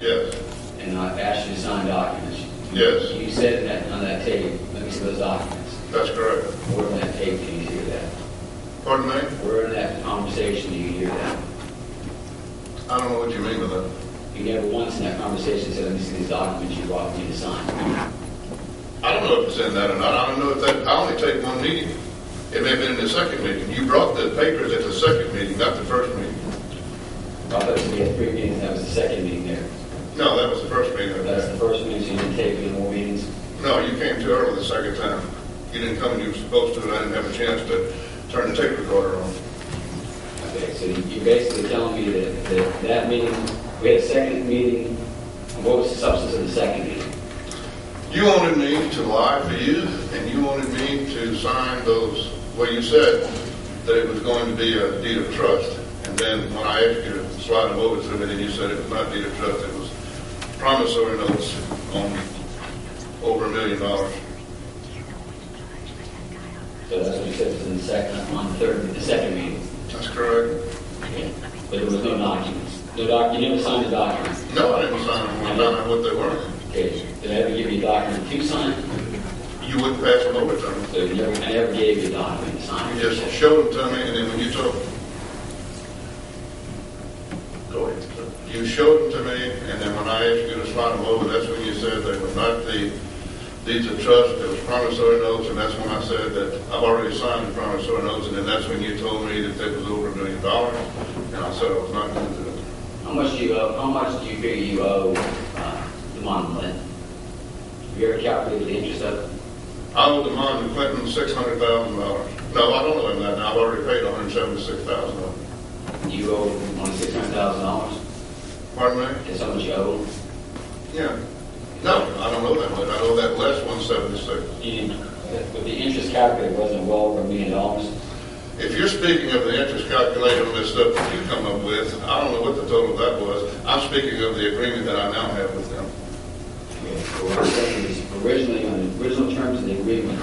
Yes. And I asked you to sign documents. Yes. You said that on that tape, let me see those documents. That's correct. Where in that tape do you hear that? Pardon me? Where in that conversation do you hear that? I don't know what you mean by that. You never once in that conversation said, let me see these documents you brought me to sign. I don't know if it's in that or not. I don't know if that. I only take one meeting. It may have been in the second meeting. You brought the papers at the second meeting, not the first meeting. I thought we had 3 meetings, that was the second meeting there. No, that was the first meeting. That's the first meeting, so you didn't take any more meetings? No, you came too early the second time. You didn't come when you were supposed to, and I didn't have a chance to turn the tape recorder on. Okay, so you're basically telling me that meeting, we had a second meeting, and what was the substance of the second meeting? You wanted me to lie for you, and you wanted me to sign those, well, you said that it was going to be a deed of trust. And then when I asked you to slide them over to me, then you said it was not deed of trust, it was promissory notes on over $1 million. So that's what you said was in the second, on the second meeting? That's correct. Okay. But there was no documents? You never signed the documents? No, I didn't sign them. I found out what they were. Okay. Did I ever give you a document to sign? You wouldn't pass them over to me. So I never gave you a document to sign? You just showed them to me, and then when you told go ahead. You showed them to me, and then when I asked you to slide them over, that's when you said they were not the deeds of trust, there was promissory notes, and that's when I said that I've already signed the promissory notes, and then that's when you told me that it was over $1 million, and I said I was not going to do it. How much do you owe? How much do you figure you owe the Monmouth? Have you ever calculated the interest of it? I owe the Mon Clinton $600,000. No, I don't owe him that now. I've already paid $176,000. You owe only $600,000? Pardon me? That's how much you owe? Yeah. No, I don't owe that much. I owe that less $176,000. But the interest calculated wasn't well over $1 million? If you're speaking of the interest calculated on this stuff that you come up with, I don't know what the total of that was. I'm speaking of the agreement that I now have with them. Originally, on the original terms of the agreement,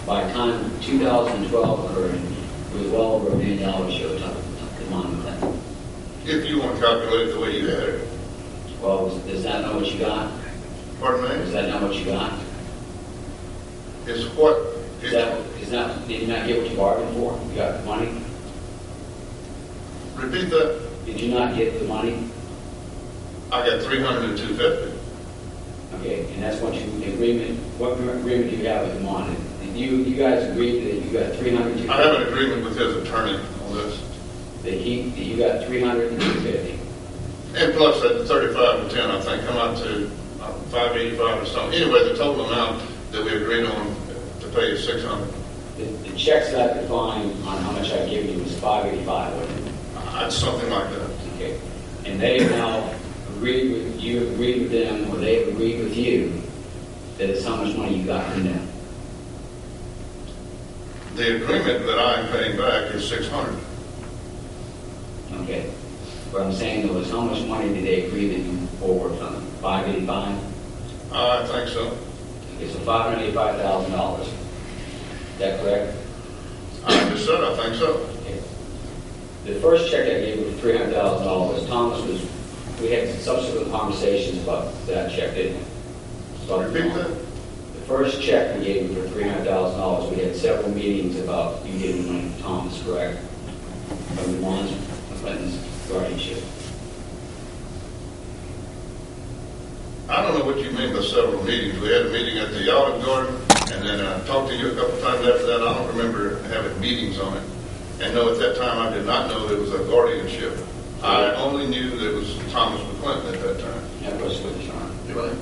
by the time 2012 occurred, it was well over $1 million showed up to Monmouth. If you want to calculate it the way you had it. Well, is that not what you got? Pardon me? Is that not what you got? Is what? Did you not get what you bargained for? You got the money? Repeat that. Did you not get the money? I got $300 and $250. Okay, and that's what agreement do you have with Mon? Did you guys agreed that you got $300? I have an agreement with his attorney on this. That you got $300 and $250. And plus that 35 and 10, I think, come out to 585 or something. Anyway, the total amount that we agreed on to pay is $600. The checks that I could find on how much I gave you was $585, wasn't it? It's something like that. Okay. And they have now agreed with them, or they have agreed with you that it's how much money you got from them. The agreement that I am paying back is $600. Okay. What I'm saying though is how much money did they agree that you forward from them? $585? I think so. Okay, so $585,000. Is that correct? I just said I think so. Okay. The first check I gave you for $300,000, Thomas we had subsequent conversations about that check, didn't we? Repeat that? The first check we gave you for $300,000, we had several meetings about you giving money to Thomas, correct? From the Mon Clinton's guardianship. I don't know what you mean by several meetings. We had a meeting at the Olive Garden, and then I talked to you a couple times after that. I don't remember having meetings on it. And no, at that time I did not know that it was a guardianship. I only knew that it was Thomas McClinton at that time. That was with Sean. Right.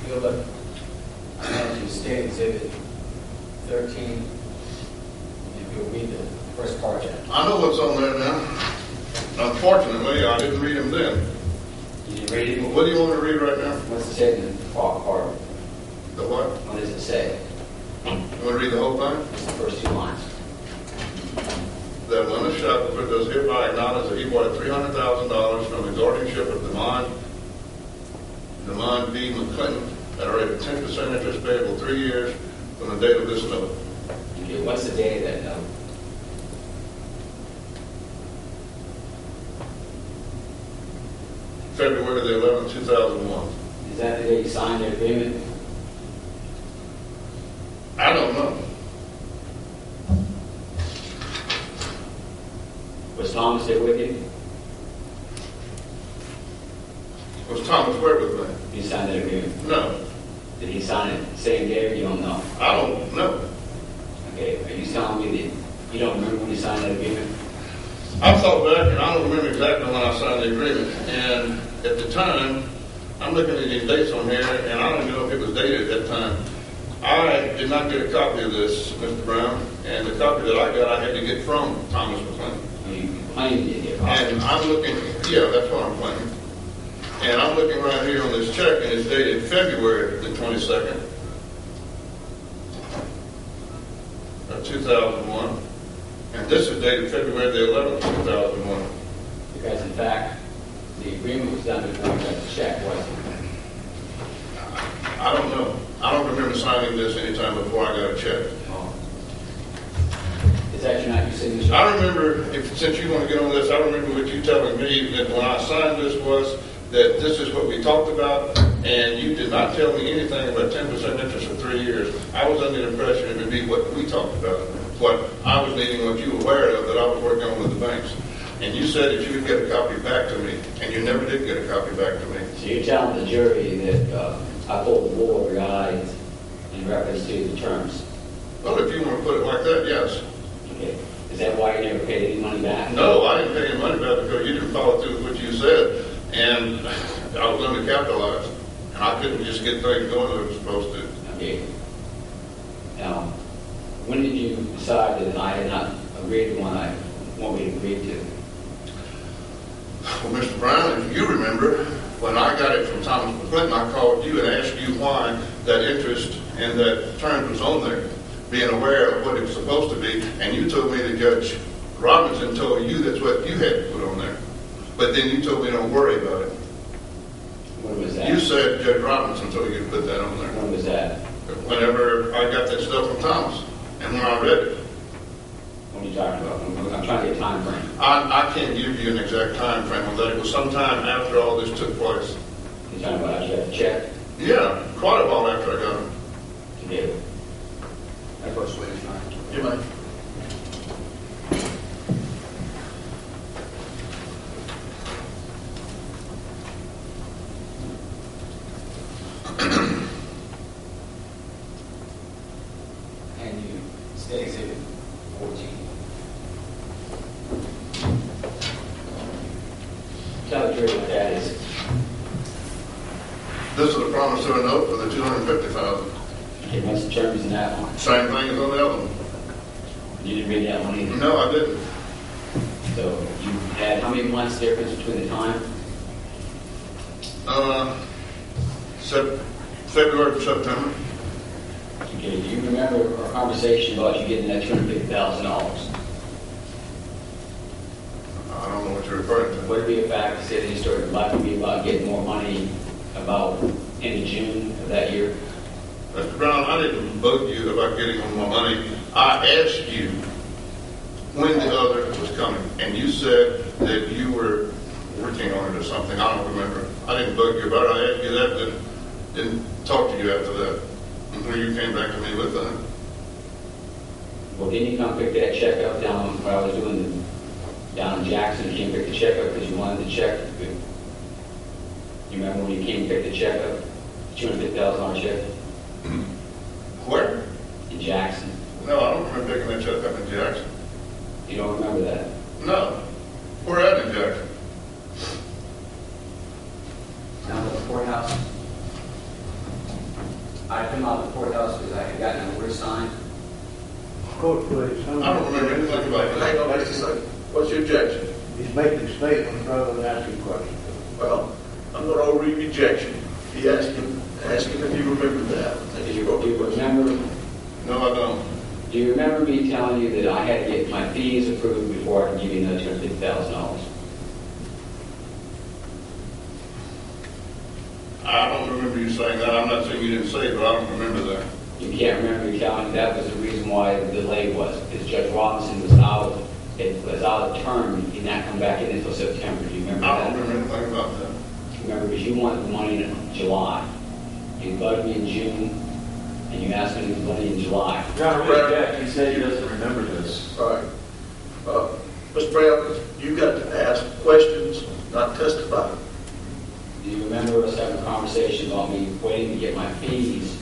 You'll look. I have you state exhibit 13. If you'll read the first part. I know what's on there now. Unfortunately, I didn't read them then. You didn't read it? What do you want to read right now? What's it say in the part? The what? What does it say? You Want to read the whole thing? It's the first two lines. That Linda Shackelford does hereby acknowledge that he bought $300,000 from the guardianship of Demond B. McClinton at a rate of 10% interest payable 3 years from the date of this note. Okay, what's the date of that note? February the 11th, 2001. Is that the day you signed the agreement? I don't know. Was Thomas there with you? Was Thomas Ware with me? You signed that agreement? No. Did he sign it the same day or you don't know? I don't know. Okay, are you telling me that you don't remember when you signed that agreement? I thought back, and I don't remember exactly when I signed the agreement. And at the time, I'm looking at these dates on here, and I don't even know if it was dated at that time. I did not get a copy of this, Mr. Brown, and the copy that I got, I had to get from Thomas McClinton. You claimed you did get a copy. And I'm looking, yeah, that's what I'm claiming. And I'm looking right here on this check, and it's dated February the 22nd of 2001. And this is dated February the 11th, 2001. Because in fact, the agreement was done before you got the check, wasn't it? I don't know. I don't remember signing this anytime before I got a check. Is that not your signature? I remember, since you want to get on this, I remember what you telling me that when I signed this was that this is what we talked about, and you did not tell me anything about 10% interest for 3 years. I was under the impression it would be what we talked about, what I was needing, what you were aware of that I was working on with the banks. And you said that you would get a copy back to me, and you never did get a copy back to me. So you're telling the jury that I pulled the wool over your eyes in reference to the terms? Well, if you want to put it like that, yes. Okay. Is that why you never paid any money back? No, I didn't pay any money back because you didn't follow through with what you said, and I was undercapitalized, and I couldn't just get things going that I was supposed to. Okay. Now, when did you decide that I had not agreed to what we agreed to? Well, Mr. Brown, if you remember, when I got it from Thomas McClinton, I called you and asked you why that interest and that term was on there, being aware of what it was supposed to be, and you told me that Judge Robinson told you that's what you had to put on there. But then you told me don't worry about it. When was that? You said Judge Robinson told you to put that on there. When was that? Whenever I got that stuff from Thomas, and when I read it. What are you talking about? I'm trying to get a time frame. I can't give you an exact time frame on that. It was sometime after all this took place. You're talking about after you got the check? Yeah, quite a while after I got it. You did. I first witness, Your Honor. You may. And you state exhibit 14. Tell the jury what that is. This is a promissory note for the $250,000. Okay, what's the terms in that one? Same thing as on the other one. You didn't read that one either. No, I didn't. So you had how many months difference between the time? February to September. Okay, do you remember our conversation about you getting that $250,000? I don't know what you're referring to. Would it be a fact to say that you started lying to me about getting more money about end of June of that year? Mr. Brown, I didn't bug you about getting more money. I asked you when the other was coming, and you said that you were working on it or something. I don't remember. I didn't bug you about it. I asked you that, then didn't talk to you after that until you came back to me with that. Well, didn't you come pick that check up down where I was doing down in Jackson? You came pick the check up because you wanted the check. You remember when you came pick the check up, $250,000 check Where? in Jackson? No, I don't remember picking that check up in Jackson. You don't remember that? No. Where at in Jackson? Down at the courthouse. I come out of the courthouse because I had gotten an order signed. Court, please. I don't remember anything about that. Hang on just a second. What's your objection? He's making statements rather than asking questions. Well, I'm going to overread the objection. He asked him if he remembered that. I think Do you you wrote the question. remember? No, I don't. Do you remember me telling you that I had to get my fees approved before I could give you another $250,000? I don't remember you saying that. I'm not saying you didn't say it, but I don't remember that. You can't remember me telling me that was the reason why the delay was, because Judge Robinson was out, it was out of term, he did not come back in until September. Do you remember I that? don't remember anything about that. Remember, because you wanted the money in July. You bugged me in June, and you asked me for money in July. Your Honor, Ray Jack, he said he doesn't remember this. All right. Mr. Brown, you got to ask questions, not testify. Do you remember us having a conversation about me waiting to get my fees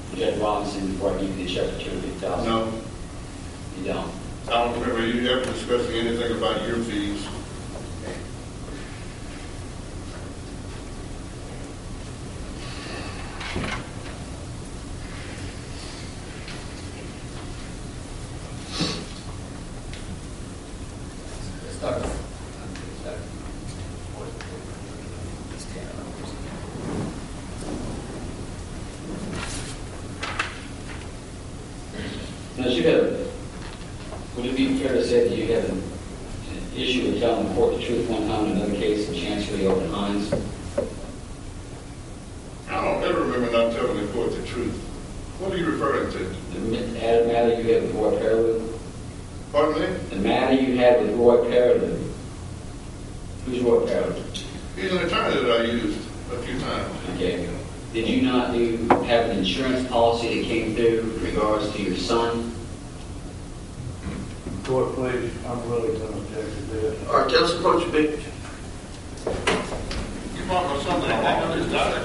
from Judge Robinson before I give you the check for $250,000? No, You don't. I don't remember you ever discussing anything about your fees. Now, would it be fair to say that you have an issue with telling the court the truth one time in another case in Chancery over Hines? I don't ever remember not telling the court the truth. What are you referring to? The matter you had with Roy Perilou? Pardon me? The matter you had with Roy Perilou? Who's Roy Perilou? He's an attorney that I used a few times. Okay. Did you not have an insurance policy that came through in regards to your son? Court, please, I'm really going to object to this. All right, tell us what you big. You brought my son down. I know his daughter.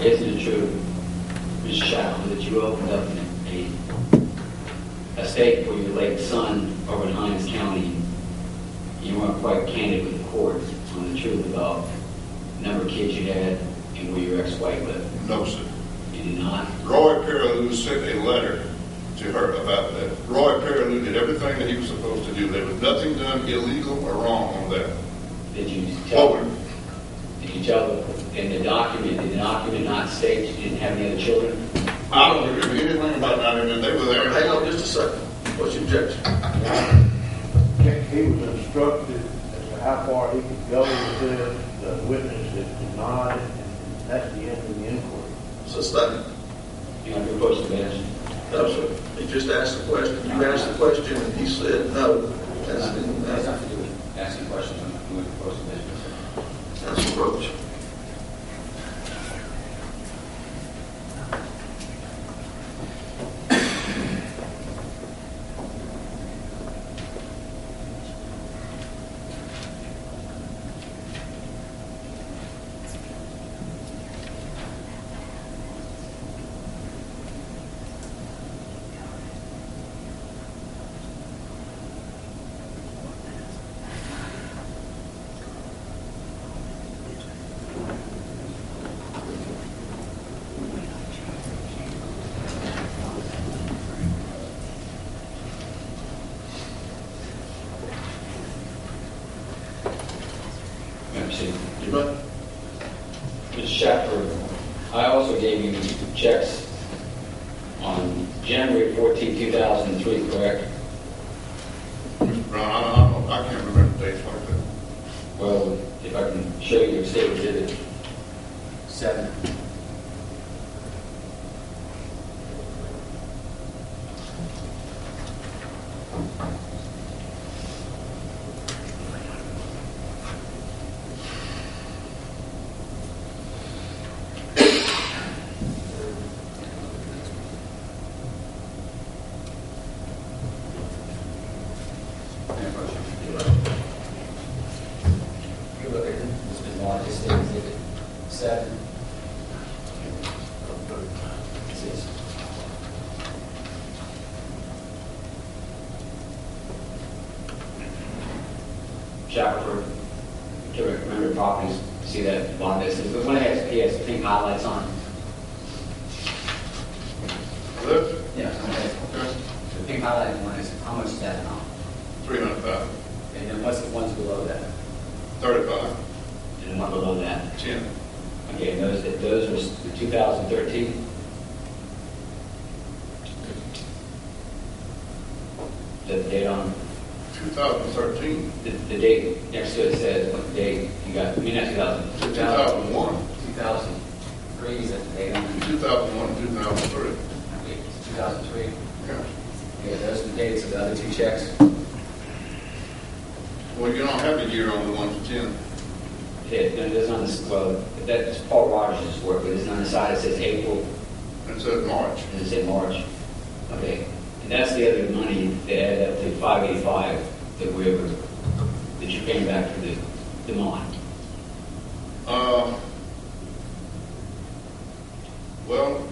Isn't it true, Mr. Shackleton, that you opened up a estate for your late son over in Hines County? You weren't quite candid with the court on the truth about the number of kids you had and where your ex-wife lived. No, sir. You did not? Roy Perilou sent a letter to her about that. Roy Perilou did everything that he was supposed to do. There was nothing done illegal or wrong on that. Did you tell Forward. Did you tell in the document, did the document not state you didn't have any other children? I don't remember anything about that. I mean, they were there. Hang on just a second. What's your objection? He was instructed as to how far he could go with this. The witness is denied, and that's the end of the inquiry. Sustain. You want to approach the bench? No, sir. He just asked the question. You asked the question and he said no. That's That's not to do with asking questions. I'm going to approach the bench. That's approach. Mr. Shepard, I also gave you checks on January 14, 2003, correct? Mr. Brown, I can't remember dates like that. Well, if I can show you your state exhibit. 7. You look at this is largest state exhibit 7. This is Shackelford, to remember properties, see that bond business, but when it has pink highlights on it. This, Yeah. The pink highlighted one is, how much is that amount? 300,000, And then what's the ones below that? 35, And the one below that. 10. Okay, and those was the 2013? The date on, 2013, the date next to it says what date you got, I mean, not 2000. 2001, 2003 is that the date on it? 2001, 2003. Okay, it's 2003. Yeah. Yeah, those are the dates of the other two checks. Well, you don't have a year on the ones for 10. Yeah, no, there's on this, well, that's Paul Rogers' work, but it's on the side, it says April, It says March. and it says March. Okay, and that's the other money that added up to 585 that you're paying back for the bond. Well,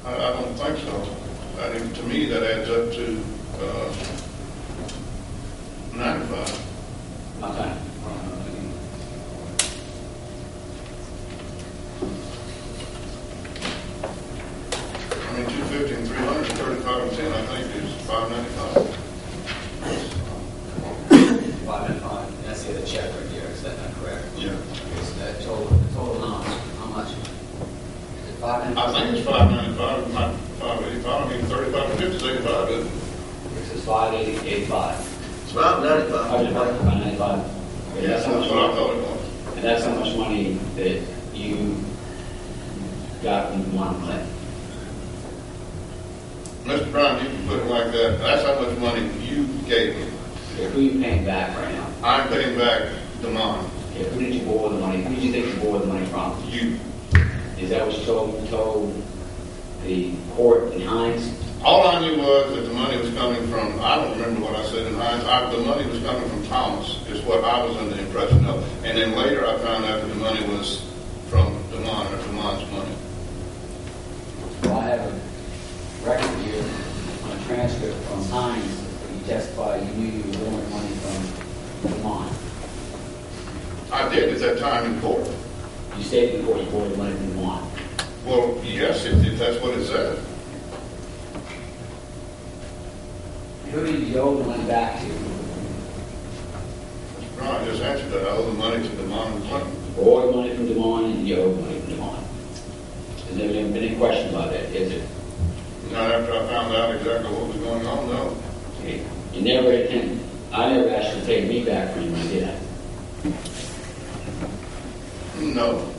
I don't think so. I think, to me, that adds up to 95. Okay. I mean, 250 and 300, 35 and 10, I think is 595. 505, and that's the other check right here, is that not correct? Yeah. Okay, so that total amount, how much? Is it 505? I think it's 595, not 585. I mean, 35 and 50 is 85, isn't it? This is 585. It's about 95. 595. Okay, Yes, that's what I thought it was. And that's how much money that you got from Vermont Clinton. Mr. Brown, you can put it like that. That's how much money you gave me. Okay, who are you paying back right now? I'm paying back DeMond. Okay, who did you borrow the money? Who did you think you borrowed the money from? You. Is that what you told the court in Hines? All I knew was that the money was coming from, I don't remember what I said in Hines, the money was coming from Thomas, is what I was under the impression of. And then later I found out that the money was from DeMond, or DeMond's money. Well, I have a record here on a transcript from Hines, that you testified you knew you were borrowing money from Vermont. I did at that time in court. You stated in court you borrowed money from Vermont. Well, yes, if that's what it said. Who did you owe the money back to? No, I just answered that. I owe the money to DeMond and Clinton. You borrowed money from DeMond and you owed money from DeMond. There's never been any question about that, is there? Not after I found out exactly what was going on, no. Okay. You never intended, I never asked you to pay me back for your money, did I? No.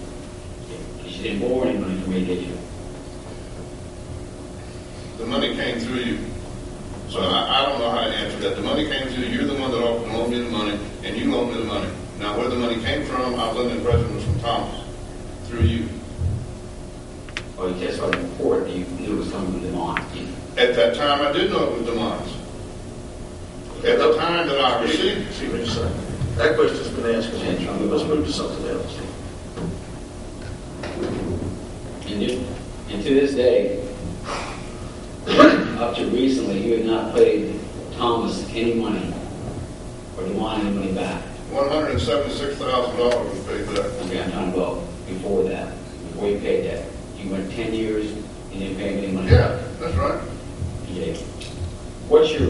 Because you didn't borrow any money from me, did you? The money came through you. So I don't know how to answer that. The money came through you. You're the one that offered to loan me the money, and you loaned me the money. Now, where the money came from, I was under the impression it was from Thomas, through you. Or you testified in court that you knew it was coming from DeMond. At that time, I did know it was DeMond's. At the time that I received, See what you're saying? That question's been asked. Let's move to something else. And to this day, up to recently, you have not paid Thomas any money or DeMond any money back. $176,000 was paid back. Okay, I'm talking about before that, before you paid that. You went 10 years and didn't pay any money Yeah, back. that's right. Okay. What's your,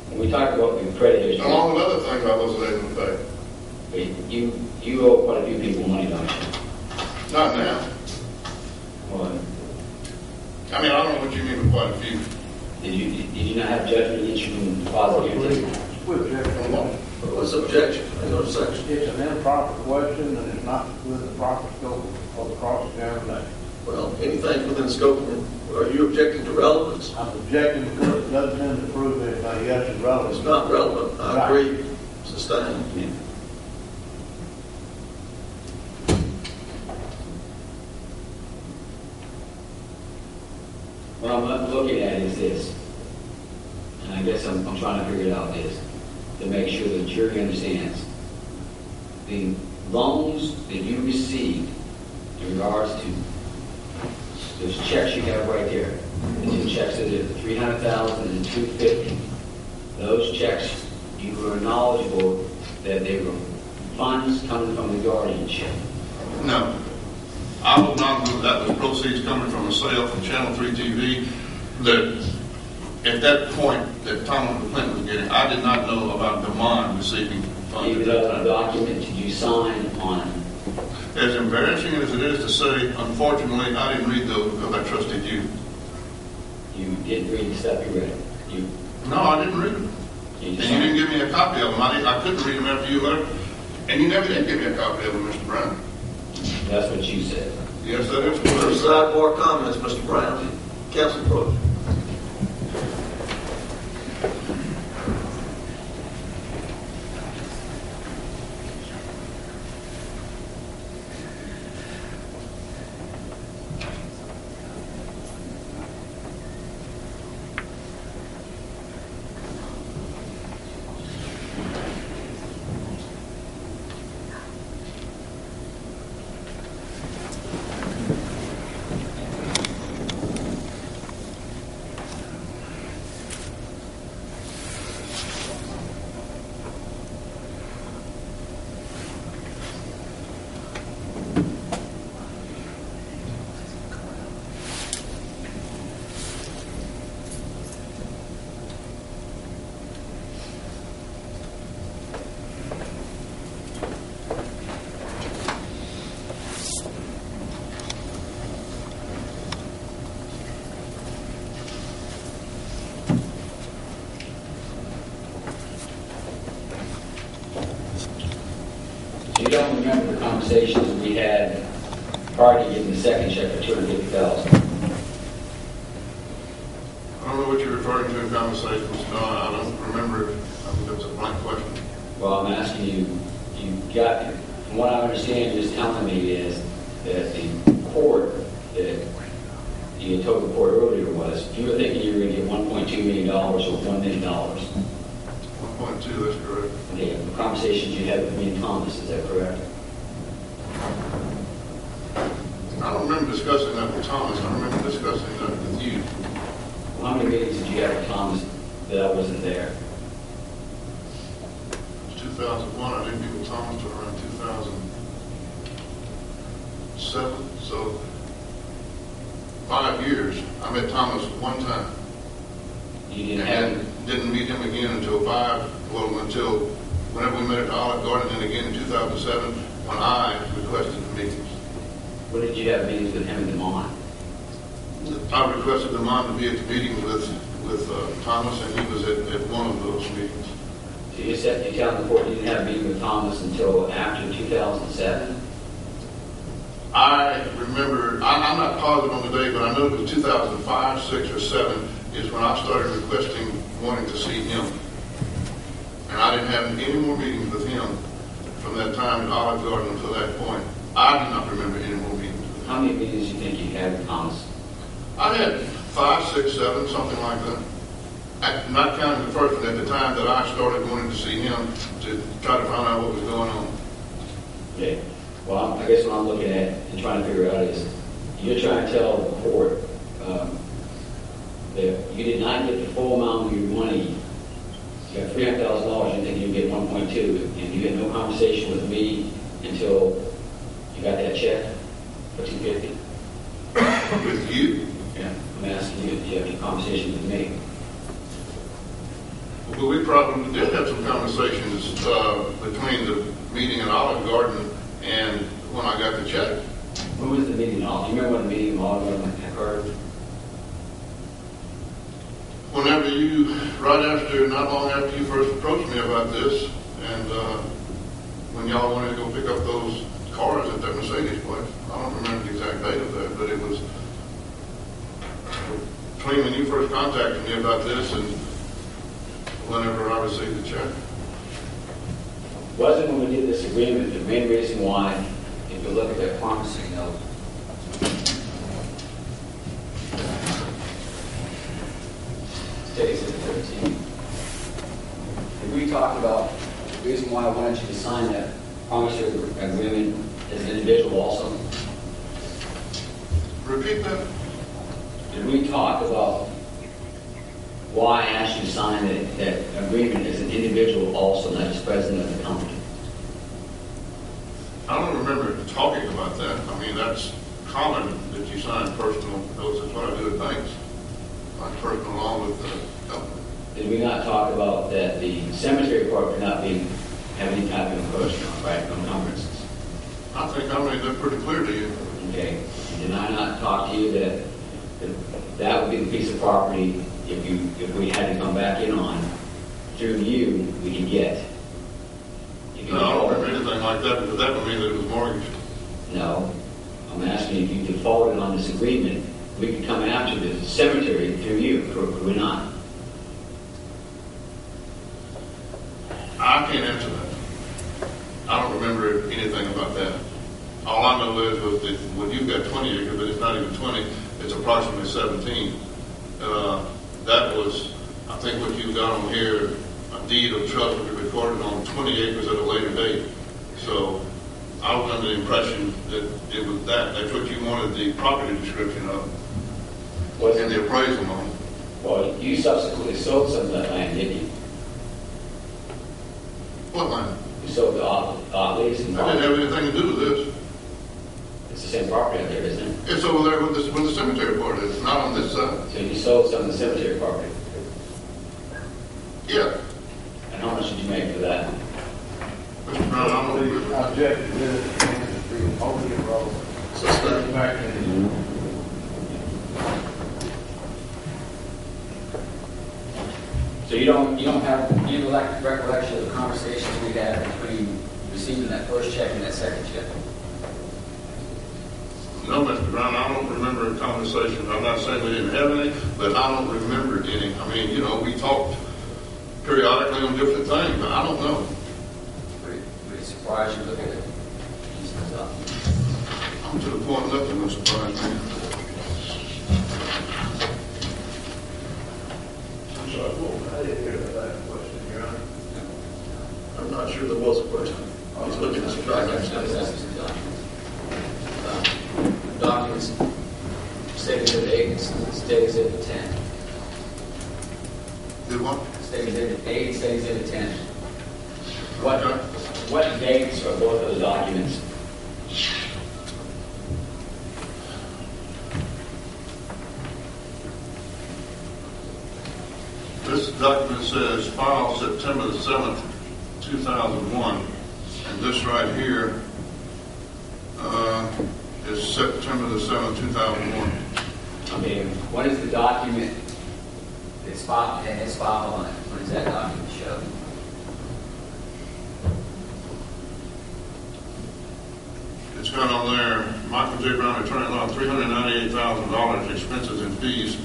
when we talk about your credit history, Along with other things I wasn't able to pay. okay, you owe quite a few people money, don't you? Not now. Well, I mean, I don't know what you mean with quite a few. did you not have judgment against you from deposit guarantee? We object to that. What's the objection? Hang on a second. It's an improper question and it's not within the proper scope of the cross-examination. Well, anything within scope, are you objecting to relevance? I'm objecting because it doesn't tend to prove anything. Yes, it's relevant. It's not relevant. I agree. Sustained. Yeah. What I'm looking at is this, and I guess I'm trying to figure it out, is to make sure the jury understands. The loans that you received in regards to those checks you have right there, the two checks that are $300,000 and $250,000, those checks, you were knowledgeable that they were funds coming from the guardianship. No. I was not, that was proceeds coming from a sale from Channel 3 TV that at that point that Thomas Clinton was getting, I did not know about DeMond receiving funds Even at though that the time. document did you sign on it? As embarrassing as it is to say, unfortunately, I didn't read those because I trusted you. You didn't read the stuff you read. You No, I didn't read them. you And just you didn't give me a copy of them. I couldn't read them after you left. And you never did give me a copy of them, Mr. Brown. That's what you said. Yes, that is Some what I said. sidebar comments, Mr. Brown. Council Pro. So you don't remember the conversations we had prior to getting the second check for $250,000? I don't know what you're referring to in conversations. No, I don't remember. That's a blank question. Well, I'm asking you, you got, from what I understand, you're just telling me is that the court that you had told the court earlier was, you were thinking you were going to get $1.2 million or $1 million. 1.2, that's correct. Okay, the conversations you had with me and Thomas, is that correct? I don't remember discussing that with Thomas. I remember discussing that with you. How many meetings did you have with Thomas that I wasn't there? It was 2001. I didn't meet with Thomas until around 2007. So 5 years. I met Thomas one time. You didn't have, And didn't meet him again until until whenever we met at the Olive Garden, and again in 2007 when I requested the meetings. what did you have meetings with him and DeMond? I requested DeMond to be at the meeting with Thomas, and he was at one of those meetings. So you said, you telling the court you didn't have a meeting with Thomas until after 2007? I remember, I'm not positive on the day, but I know it was 2005, 6, or 7 is when I started requesting wanting to see him. And I didn't have any more meetings with him from that time at Olive Garden until that point. I do not remember any more meetings with him. How many meetings do you think you had with Thomas? I had 5, 6, 7, something like that. Not counting the first one, at the time that I started wanting to see him to try to find out what was going on. Okay. Well, I guess what I'm looking at and trying to figure out is, you're trying to tell the court that you did not get the full amount of your money. You got $300,000, you think you get 1.2, and you had no conversation with me until you got that check for $250. With you? Yeah. I'm asking you if you have any conversation with me. Well, we probably did have some conversations between the meeting at Olive Garden and when I got the check. Who was the meeting all? Do you remember when the meeting all occurred? Whenever you, right after, not long after you first approached me about this, and when y'all wanted to go pick up those cars at that Mercedes place, I don't remember the exact date of that, but it was between when you first contacted me about this and whenever I received the check. Wasn't when we did this agreement, the main reason why, if you look at that pharmacy note, today's at 13. Did we talk about the reason why I wanted you to sign that promissory agreement as an individual also? Repeat that? Did we talk about why I asked you to sign that agreement as an individual also, not just president of the company? I don't remember talking about that. I mean, that's common that you sign personal notes. That's what I do at banks. I personal along with the company. Did we not talk about that the cemetery part could not have any type of encroachment, right, encumbrances? I think I made that pretty clear to you. Okay. Did I not talk to you that that would be the piece of property if we had to come back in on through you, we could get? No, I don't remember anything like that, because that would mean that it was mortgaged. No. I'm asking if you defaulted on this agreement, we could come after the cemetery through you, could we not? I can't answer that. I don't remember anything about that. All I know is was that when you've got 20 acres, but it's not even 20, it's approximately 17. That was, I think what you've got on here, a deed of trust will be recorded on 20 acres at a later date. So I was under the impression that it was that. That's what you wanted the property description of and the appraisal on. Well, you subsequently sold some of that land, didn't you? What land? You sold the off-lease and I didn't have anything to do with this. It's the same property out there, isn't it? It's over there with the cemetery part. It's not on this side. So you sold some of the cemetery property. Yeah. And how much did you make for that? Mr. Brown, I don't remember. The objective is to be only enrolled. So stay. Back in. So you don't have any recollection of the conversations we had between receiving that first check and that second check? No, Mr. Brown, I don't remember a conversation. I'm not saying we didn't have any, but I don't remember any. I mean, you know, we talked periodically on different things, but I don't know. Pretty surprised you look at it. I'm to the point nothing will surprise me. I'm sorry, I didn't hear the last question, Your Honor. I'm not sure there was a question. He's looking at some documents. Documents, State Exhibit 8, and State Exhibit 10. Did what? State Exhibit 8 and State Exhibit 10. What dates are both those documents? This document says filed September the 7th, 2001, and this right here is September the 7th, 2001. I mean, what is the document that's filed, and it's filed on it? What does that document show? It's got on there, Michael J. Brown, attorney at law, $398,000 expenses and fees.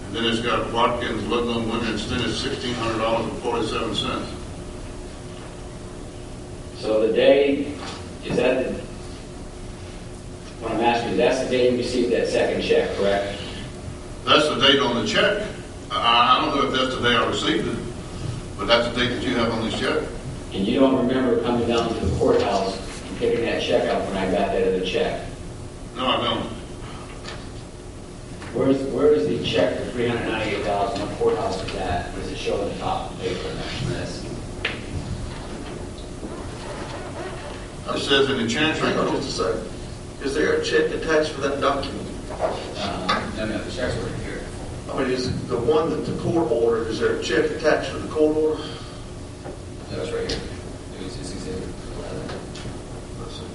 And then it's got Watkins, Ludlow, Women, Stennis, $1,600.47. So the day, is that the, what I'm asking is, that's the day you received that second check, correct? That's the date on the check. I don't know if that's the day I received it, but that's the date that you have on this check. And you don't remember coming down to the courthouse and picking that check up when I got that other check? No, I don't. Where is the check for $398,000? What courthouse is that? What does it show on the top of the paper next to this? It says in the chancery. Hang on just a second. Is there a check attached for that document? No, the checks were here. I mean, is it the one that the court ordered, is there a check attached to the court order? No, it's right here. It was Exhibit 11. Let's see.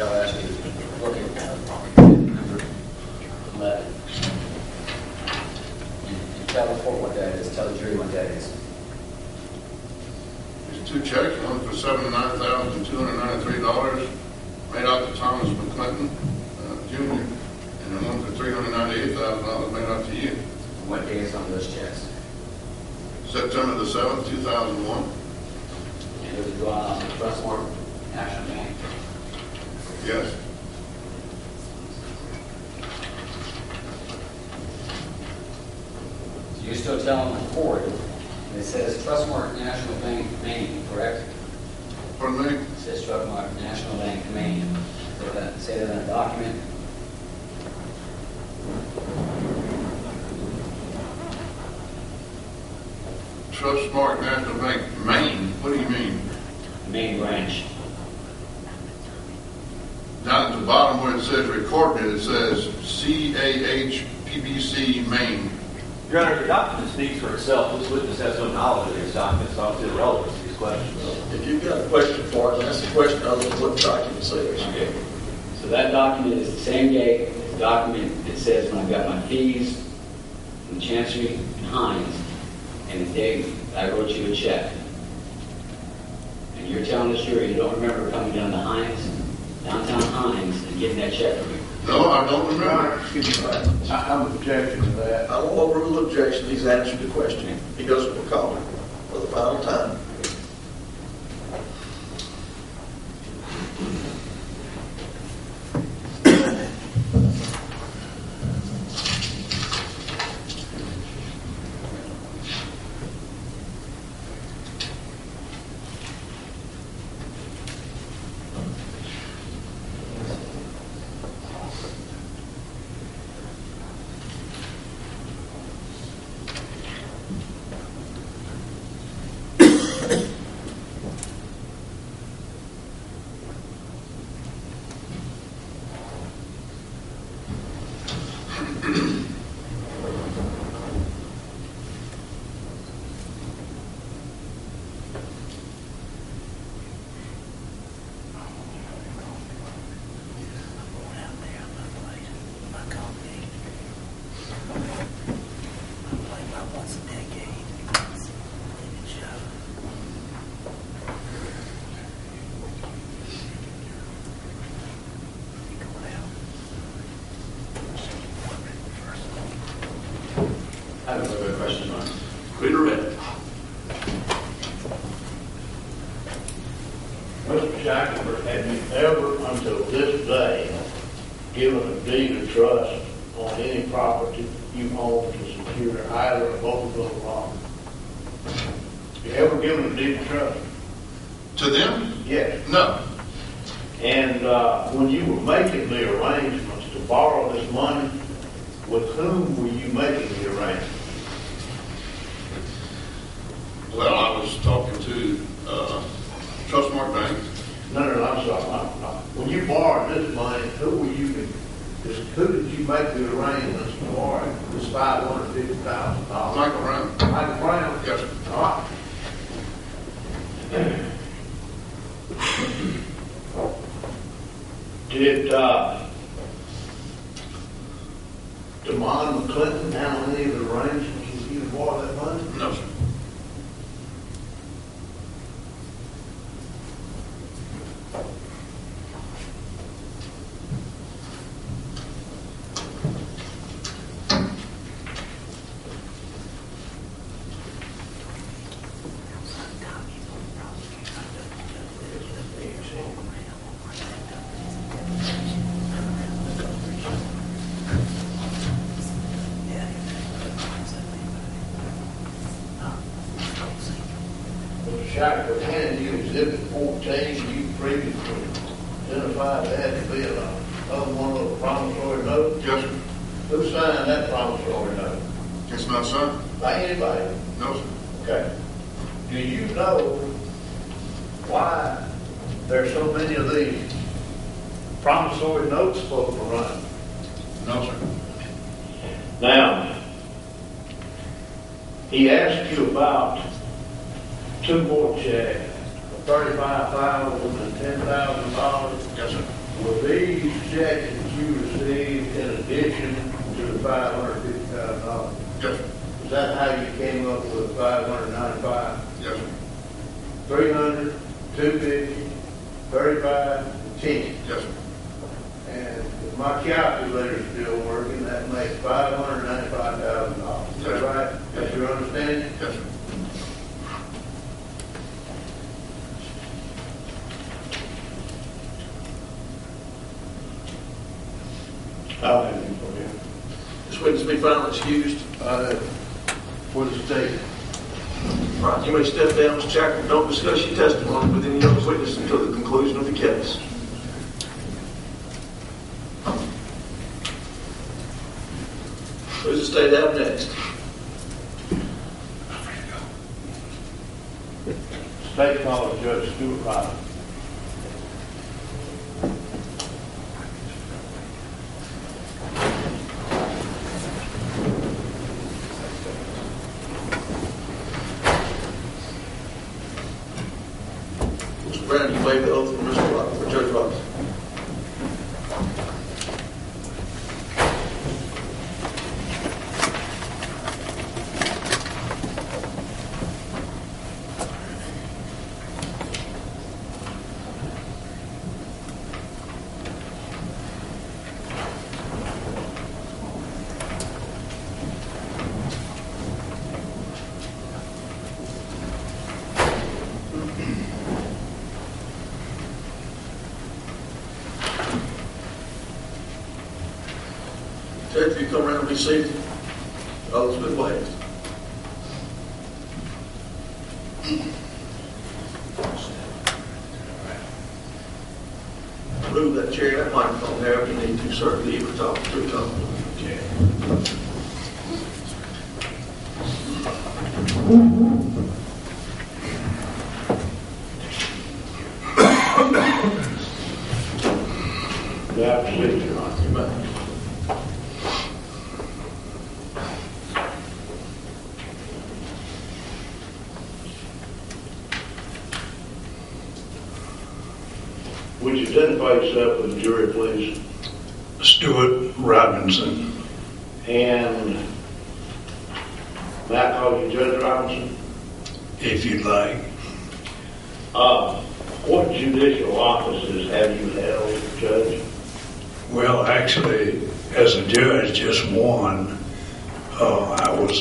I'll ask you to look at number 11. And tell the court what that is, tell the jury what that is. There's two checks, one for $79,293 made out to Thomas McClinton, Jr., and then one for $398,000 made out to you. What day is on those checks? September the 7th, 2001. And it was drawn off the Trustmark National Bank. Yes. So you're still telling the court, and it says Trustmark National Bank, Maine, correct? Pardon me? It says Trustmark National Bank, Maine. Say that in a document. Trustmark National Bank, Maine. What do you mean? Maine branch. Down at the bottom where it says recorded, it says CAH-PBC, Maine. Your Honor, the document speaks for itself. This witness has no knowledge of these documents, so it's irrelevant to these questions. If you've got a question for us, ask the question other than what the document says. Okay. So that document is the same date as the document that says when I got my fees from Chancery and Hines, and the date I wrote you a check. And you're telling the jury you don't remember coming down to Hines, downtown Hines, and getting that check from me. No, I don't remember. Excuse me, I'm objecting to that. I don't overrule objection. He's answered the question. He doesn't recall it for the final time. I have another question, Ron. Reader it. Mr. Shackelford, have you ever, until this day, given a deed of trust on any property you own to secure either or both of those loans? You ever given a deed of trust? To them? Yes. No. And when you were making the arrangements to borrow this money, with whom were you making the arrangements? Well, I was talking to Trustmark Bank. No, I'm sorry. When you borrowed this money, who did you make the arrangements to borrow this $550,000? Michael Brown. Michael Brown? Yes, sir. All right. Did DeMond McClinton handle any of the arrangements with you to borrow that money? No, sir. Mr. Shackelford handed you Exhibit 14, you previously identified that to be another one of the promissory notes. Yes, sir. Who signed that promissory note? It's not signed? By anybody? No, sir. Okay. Do you know why there's so many of these promissory notes supposed to run? No, sir. Now, he asked you about two more checks, $35,000 and $10,000. Yes, sir. Were these checks that you received in addition to the $550,000? Yes, sir. Is that how you came up with 595? Yes, sir. 300, 250, 35, and 10? Yes, sir. And if my calculator's still working, that makes $595,000. Is that right? That's your understanding? Yes, sir. I'll have you for you. This witness be found excused. For the state. Right, you may step down, Mr. Jackman. Don't discuss your testimony with any other witness until the conclusion of the case. Who's the state have next? State College Judge Stuart Riley. Mr. Brown, you waive the oath for Mr. Roberts, for Judge Roberts. Judge, if you come around and be seated, others been waived. Move that chair, that microphone there if you need to, sir. Leave or talk to come. Yeah, proceed, Your Honor. You may. Would you identify yourself with the jury, please? Stuart Robinson. And may I call you Judge Robinson? If you'd like. What judicial offices have you held, Judge? Well, actually, as a judge, just one. I was